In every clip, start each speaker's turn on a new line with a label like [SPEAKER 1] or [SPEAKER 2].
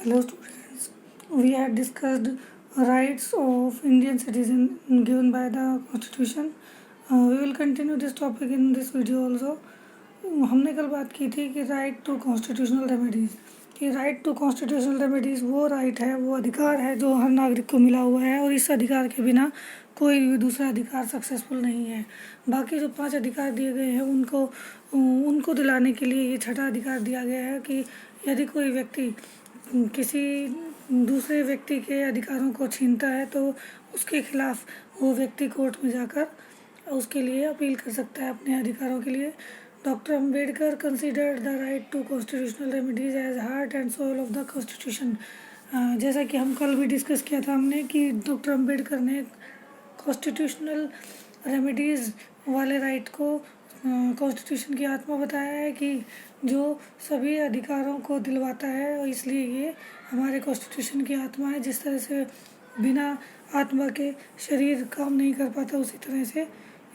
[SPEAKER 1] Hello students, we had discussed rights of Indian citizen given by the constitution. We will continue this topic in this video also. हमने कल बात की थी कि right to constitutional remedies, कि right to constitutional remedies वो right है, वो अधिकार है जो हर नागरिक को मिला हुआ है और इस अधिकार के बिना कोई भी दूसरा अधिकार सक्सेसफुल नहीं है। बाकी जो 5 अधिकार दिए गए हैं उनको दिलाने के लिए ये छठा अधिकार दिया गया है कि यदि कोई व्यक्ति किसी दूसरे व्यक्ति के अधिकारों को छीनता है तो उसके खिलाफ वो व्यक्ति कोर्ट में जाकर उसके लिए अपील कर सकता है अपने अधिकारों के लिए। Doctor Ambedkar considered the right to constitutional remedies as heart and soul of the constitution. जैसा कि हम कल भी डिस्कस किया था हमने कि डॉक्टर अम्बेडकर ने कॉन्स्टिट्यूशनल रेमेडीज़ वाले राइट को कॉन्स्टिट्यूशन की आत्मा बताया है कि जो सभी अधिकारों को दिलवाता है और इसलिए ये हमारे कॉन्स्टिट्यूशन की आत्मा है। जिस तरह से बिना आत्मा के शरीर काम नहीं कर पाता, उसी तरह से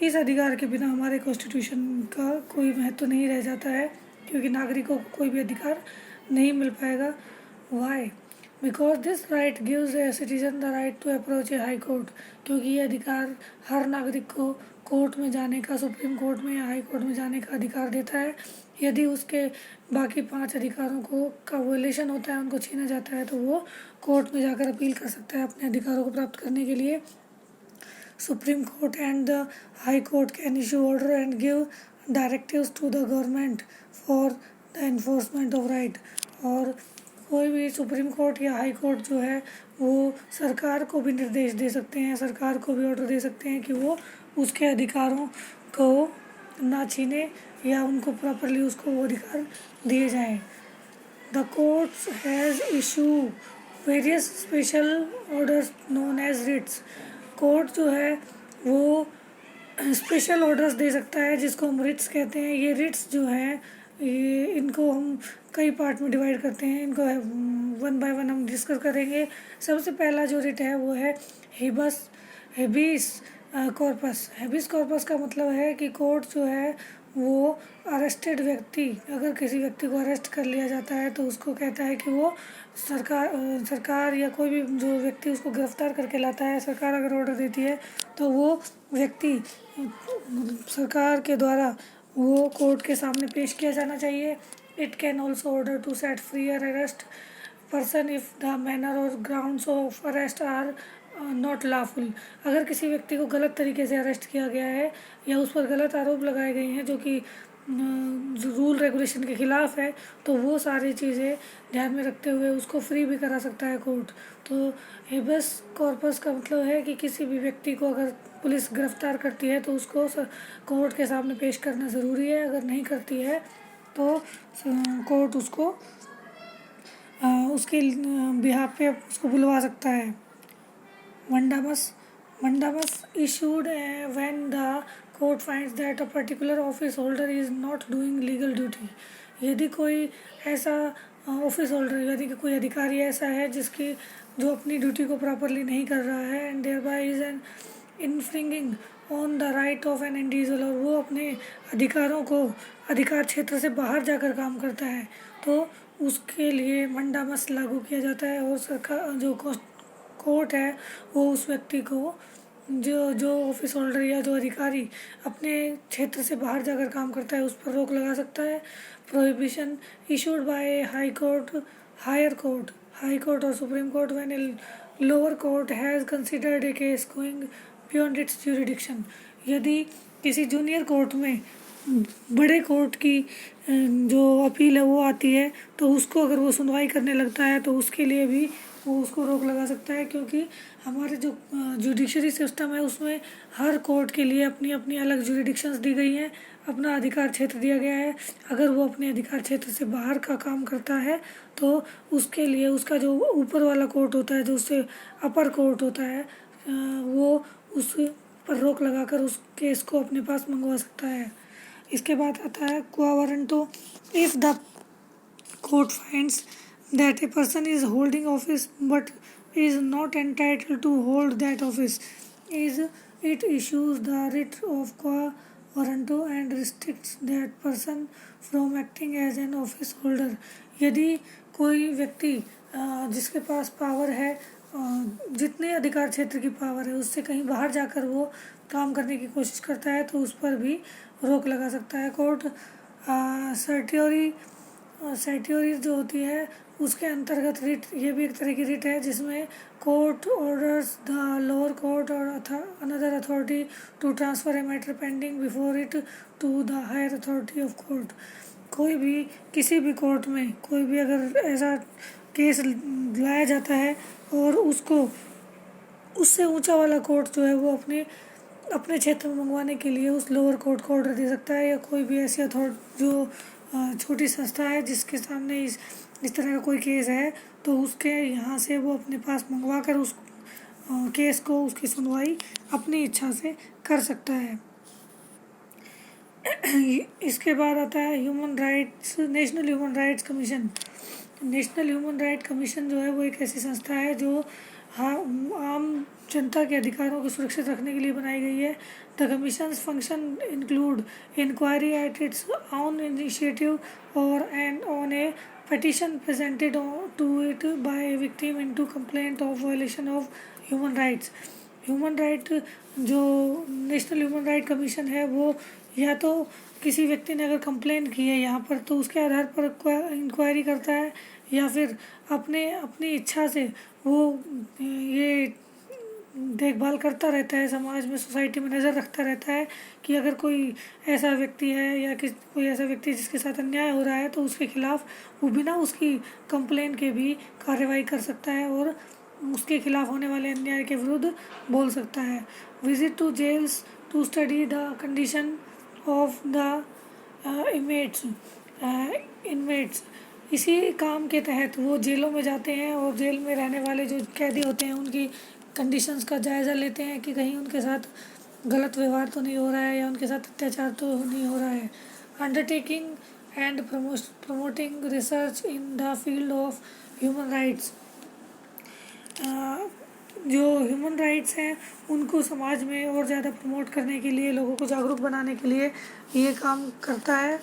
[SPEAKER 1] इस अधिकार के बिना हमारे कॉन्स्टिट्यूशन का कोई महत्व नहीं रह जाता है, क्योंकि नागरिकों को कोई भी अधिकार नहीं मिल पाएगा। Why? Because this right gives a citizen the right to approach a high court, क्योंकि ये अधिकार हर नागरिक को कोर्ट में जाने का, सुप्रीम कोर्ट में या हाई कोर्ट में जाने का अधिकार देता है। यदि उसके बाकी 5 अधिकारों का वोलेशन होता है, उनको छीना जाता है, तो वो कोर्ट में जाकर अपील कर सकता है अपने अधिकारों को प्राप्त करने के लिए। Supreme court and the high court can issue order and give directives to the government for the enforcement of right. और कोई भी सुप्रीम कोर्ट या हाई कोर्ट जो है वो सरकार को भी निर्देश दे सकते हैं, सरकार को भी ऑर्डर दे सकते हैं कि वो उसके अधिकारों को ना छीने या उनको प्रॉपरली उसको वो अधिकार दिए जाएं। The courts has issue various special orders known as writs. Court जो है वो स्पेशल ऑर्डर्स दे सकता है जिसको हम रिट्स कहते हैं। ये रिट्स जो हैं ये इनको हम कई पार्ट में डिवाइड करते हैं, इनको 1 बाय 1 हम डिस्कस करेंगे। सबसे पहला जो रिट है वो है हेबिस कॉर्पस। हेबिस कॉर्पस का मतलब है कि कोर्ट जो है वो अरेस्टेड व्यक्ति, अगर किसी व्यक्ति को अरेस्ट कर लिया जाता है तो उसको कहता है कि वो सरकार या कोई भी जो व्यक्ति उसको गिरफ्तार करके लाता है, सरकार अगर ऑर्डर देती है तो वो व्यक्ति सरकार के द्वारा वो कोर्ट के सामने पेश किया जाना चाहिए। It can also order to set free और arrest person if the manner और grounds of arrest are not lawful. अगर किसी व्यक्ति को गलत तरीके से अरेस्ट किया गया है या उस पर गलत आरोप लगाए गए हैं जो कि रूल रेगुलेशन के ख़िलाफ़ है, तो वो सारी चीज़ें ध्यान में रखते हुए उसको फ्री भी करा सकता है कोर्ट। तो हेबियस कॉर्पस का मतलब है कि किसी भी व्यक्ति को अगर पुलिस गिरफ्तार करती है तो उसको कोर्ट के सामने पेश करना ज़रूरी है। अगर नहीं करती है तो कोर्ट उसको उसके बिहाफ पे उसको बुलवा सकता है। Mandamus issued when the court finds that a particular office holder is not doing legal duty। यदि कोई ऐसा ऑफिस होल्डर, यदि कोई अधिकारी ऐसा है जिसकी जो अपनी ड्यूटी को प्रॉपरली नहीं कर रहा है and thereby is an infringing on the right of an individual, और वो अपने अधिकारों को अधिकार क्षेत्र से बाहर जाकर काम करता है, तो उसके लिए मंडामस लागू किया जाता है और सरकार जो कोर्ट है वो उस व्यक्ति को जो ऑफिस होल्डर या जो अधिकारी अपने क्षेत्र से बाहर जाकर काम करता है उस पर रोक लगा सकता है। Prohibition issued by higher court और supreme court when a lower court has considered a case going beyond its jurisdiction. यदि किसी जूनियर कोर्ट में बड़े कोर्ट की जो अपील है वो आती है तो उसको अगर वो सुनवाई करने लगता है तो उसके लिए भी वो उसको रोक लगा सकता है, क्योंकि हमारे जो जुडिशरी सिस्टम है उसमें हर कोर्ट के लिए अपनी अपनी अलग जुरिडिक्शंस दी गई हैं, अपना अधिकार क्षेत्र दिया गया है। अगर वो अपने अधिकार क्षेत्र से बाहर का काम करता है तो उसके लिए उसका जो ऊपर वाला कोर्ट होता है, जो उससे अपर कोर्ट होता है, वो उस पर रोक लगाकर उस केस को अपने पास मंगवा सकता है। इसके बाद आता है क्वा warranto. If the court finds that a person is holding office but is not entitled to hold that office, it issues the writ of quo warranto and restricts that person from acting as an office holder। यदि कोई व्यक्ति जिसके पास power है, जितने अधिकार क्षेत्र की power है उससे कहीं बाहर जाकर वो काम करने की कोशिश करता है तो उस पर भी रोक लगा सकता है कोर्ट। सर्टियोरी जो होती है उसके अंतर्गत रिट, ये भी एक तरह की रिट है जिसमें court orders the lower court और another authority to transfer a matter pending before it to the higher authority of court. कोई भी किसी भी कोर्ट में कोई भी अगर ऐसा केस लाया जाता है और उसको उससे ऊंचा वाला कोर्ट जो है वो अपने क्षेत्र में मंगवाने के लिए उस लोअर कोर्ट को ऑर्डर दे सकता है, या कोई भी ऐसी अथॉरिटी जो छोटी संस्था है जिसके सामने इस तरह का कोई केस है तो उसके यहाँ से वो अपने पास मंगवा कर उस केस को, उसकी सुनवाई अपनी इच्छा से कर सकता है। इसके बाद आता है national human rights commission. National human right commission जो है वो एक ऐसी संस्था है जो आम जनता के अधिकारों को सुरक्षित रखने के लिए बनाई गई है। The commission's function include inquiry at its own initiative और and on a petition presented to it by a victim into complaint of violation of human rights। Human right जो नेशनल ह्यूमन राइट कमीशन है वो या तो किसी व्यक्ति ने अगर कंप्लेन की है यहाँ पर तो उसके आधार पर इंक्वायरी करता है, या फिर अपनी इच्छा से वो ये देखभाल करता रहता है, समाज में सोसाइटी में नज़र रखता रहता है कि अगर कोई ऐसा व्यक्ति है या कोई ऐसा व्यक्ति जिसके साथ अन्याय हो रहा है तो उसके खिलाफ वो बिना उसकी कंप्लेन के भी कार्रवाई कर सकता है और उसके खिलाफ होने वाले अन्याय के विरुद्ध बोल सकता है। Visit to jails to study the condition of the inmates. इसी काम के तहत वो जेलों में जाते हैं और जेल में रहने वाले जो कैदी होते हैं उनकी कंडीशंस का जायज़ा लेते हैं कि कहीं उनके साथ गलत व्यवहार तो नहीं हो रहा है या उनके साथ अत्याचार तो नहीं हो रहा है। Undertaking and promoting research in the field of human rights. जो ह्यूमन राइट्स हैं उनको समाज में और ज़्यादा प्रमोट करने के लिए, लोगों को जागरूक बनाने के लिए ये काम करता है।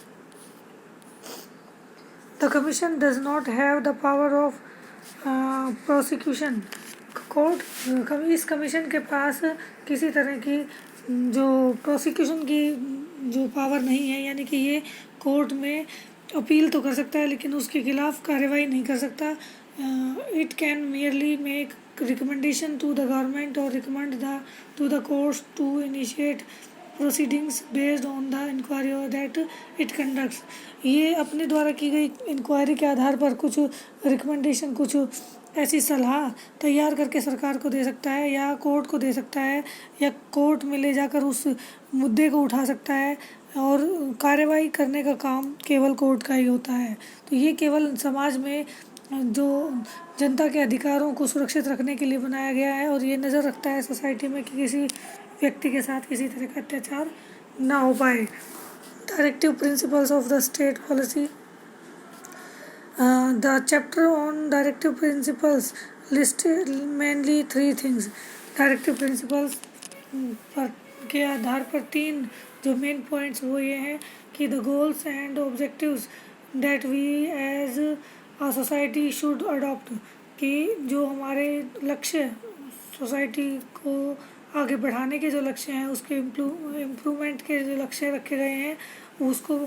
[SPEAKER 1] The commission does not have the power of prosecution. Court इस कमीशन के पास किसी तरह की जो प्रोसिक्यूशन की जो पावर नहीं है, यानी कि ये कोर्ट में अपील तो कर सकता है लेकिन उसके खिलाफ कार्रवाई नहीं कर सकता। It can merely make recommendation to the government और recommend to the courts to initiate proceedings based on the inquiry that it conducts. ये अपने द्वारा की गई इंक्वायरी के आधार पर कुछ रिकमेंडेशन, कुछ ऐसी सलाह तैयार करके सरकार को दे सकता है या कोर्ट को दे सकता है या कोर्ट में ले जाकर उस मुद्दे को उठा सकता है, और कार्रवाई करने का काम केवल कोर्ट का ही होता है। तो ये केवल समाज में जो जनता के अधिकारों को सुरक्षित रखने के लिए बनाया गया है और ये नज़र रखता है सोसाइटी में कि किसी व्यक्ति के साथ किसी तरह का अत्याचार ना हो पाए। Directive principles of the state policy. The chapter on directive principles listed mainly 3 things। Directive principles पर के आधार पर 3 जो मेन पॉइंट्स वो ये हैं कि the goals and objectives that we as a society should adopt, कि जो हमारे लक्ष्य सोसाइटी को आगे बढ़ाने के जो लक्ष्य हैं, उसके इम्प्रूवमेंट के जो लक्ष्य रखे गए हैं उसको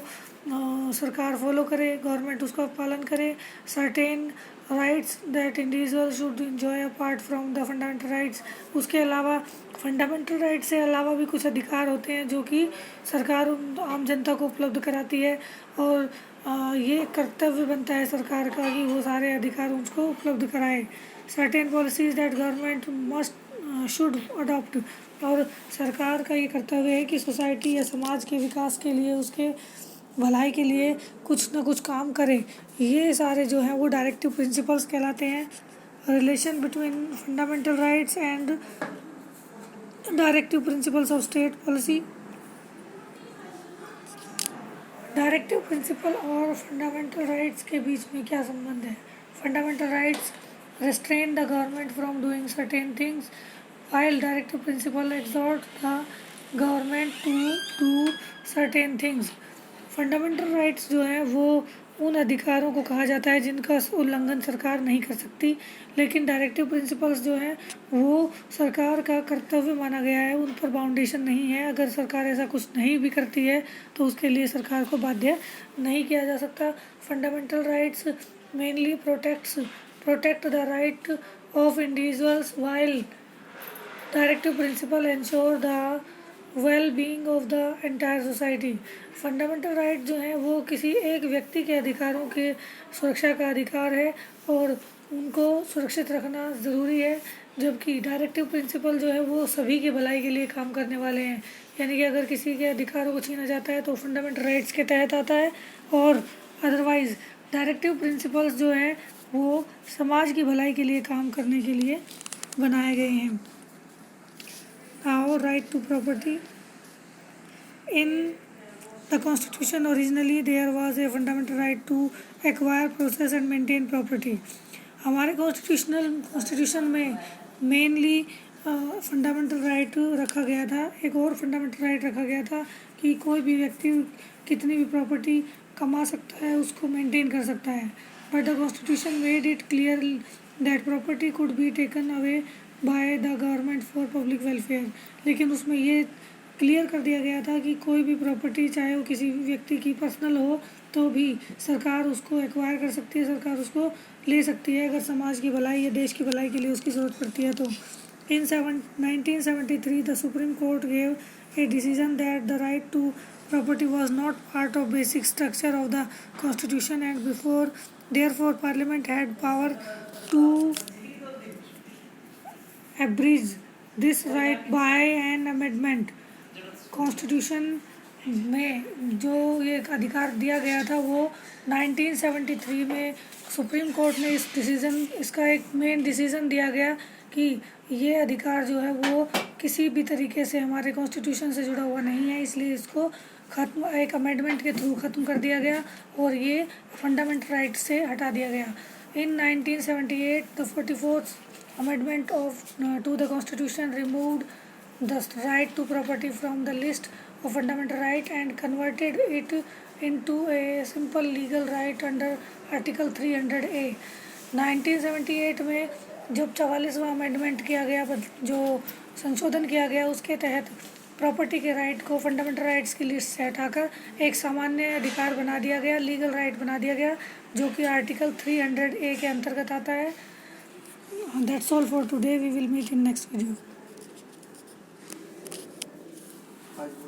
[SPEAKER 1] सरकार फॉलो करे, गवर्नमेंट उसका पालन करे। Certain rights that individual should enjoy apart from the fundamental rights. उसके अलावा फंडामेंटल राइट्स से अलावा भी कुछ अधिकार होते हैं जो कि सरकार आम जनता को उपलब्ध कराती है, और ये कर्तव्य बनता है सरकार का कि वो सारे अधिकार उसको उपलब्ध कराए। Certain policies that government must should adopt. और सरकार का ये कर्तव्य है कि सोसाइटी या समाज के विकास के लिए, उसके भलाई के लिए कुछ ना कुछ काम करे। ये सारे जो हैं वो डायरेक्टिव प्रिंसिपल्स कहलाते हैं। Relation between fundamental rights and directive principles of state policy. Directive principle और फंडामेंटल राइट्स के बीच में क्या संबंध है? Fundamental rights restrain the government from doing certain things, while directive principle exhort the government to do certain things। Fundamental rights जो है वो उन अधिकारों को कहा जाता है जिनका उल्लंघन सरकार नहीं कर सकती। लेकिन डायरेक्टिव प्रिंसिपल्स जो हैं वो सरकार का कर्तव्य माना गया है, उन पर बाउंडेशन नहीं है। अगर सरकार ऐसा कुछ नहीं भी करती है तो उसके लिए सरकार को बाध्य नहीं किया जा सकता। Fundamental rights mainly protect the right of individuals while directive principle ensure the well being of the entire society. Fundamental right जो है वो किसी एक व्यक्ति के अधिकारों के सुरक्षा का अधिकार है और उनको सुरक्षित रखना ज़रूरी है, जबकि डायरेक्टिव प्रिंसिपल जो है वो सभी की भलाई के लिए काम करने वाले हैं। यानी कि अगर किसी के अधिकारों को छीना जाता है तो फंडामेंटल राइट्स के तहत आता है, और अदरवाइज़ डायरेक्टिव प्रिंसिपल्स जो हैं वो समाज की भलाई के लिए काम करने के लिए बनाए गए हैं। Now, right to property. In the Constitution, originally there was a fundamental right to acquire, process and maintain property. हमारे कॉन्स्टिट्यूशन में मेनली फंडामेंटल राइट रखा गया था। एक और फंडामेंटल राइट रखा गया था कि कोई भी व्यक्ति कितनी भी प्रॉपर्टी कमा सकता है, उसको मेंटेन कर सकता है। But the constitution made it clear that property could be taken away by the government for public welfare. लेकिन उसमें ये क्लियर कर दिया गया था कि कोई भी प्रॉपर्टी चाहे वो किसी व्यक्ति की पर्सनल हो तो भी सरकार उसको एक्वायर कर सकती है, सरकार उसको ले सकती है अगर समाज की भलाई या देश की भलाई के लिए उसकी ज़रूरत पड़ती है तो। In 1973 the supreme court gave a decision that the right to property was not part of basic structure of the constitution and therefore parliament had power to abridge this right by an amendment। Constitution में जो ये अधिकार दिया गया था वो 1973 में supreme court ने इसका एक मेन डिसीज़न दिया गया कि ये अधिकार जो है वो किसी भी तरीके से हमारे कॉन्स्टिट्यूशन से जुड़ा हुआ नहीं है, इसलिए इसको एक अमेंडमेंट के थ्रू ख़त्म कर दिया गया और ये फंडामेंटल राइट से हटा दिया गया। इन 1978 the 44th amendment to the constitution removed the right to property from the list of fundamental right and converted it into a simple legal right under article 300A। 1978 में जब 44वां अमेंडमेंट किया गया, जो संशोधन किया गया, उसके तहत प्रॉपर्टी के राइट को फंडामेंटल राइट्स की लिस्ट से हटाकर एक सामान्य अधिकार बना दिया गया, लीगल राइट बना दिया गया, जो कि आर्टिकल 300A के अंतर्गत आता है। That's all for today. We will meet in next video.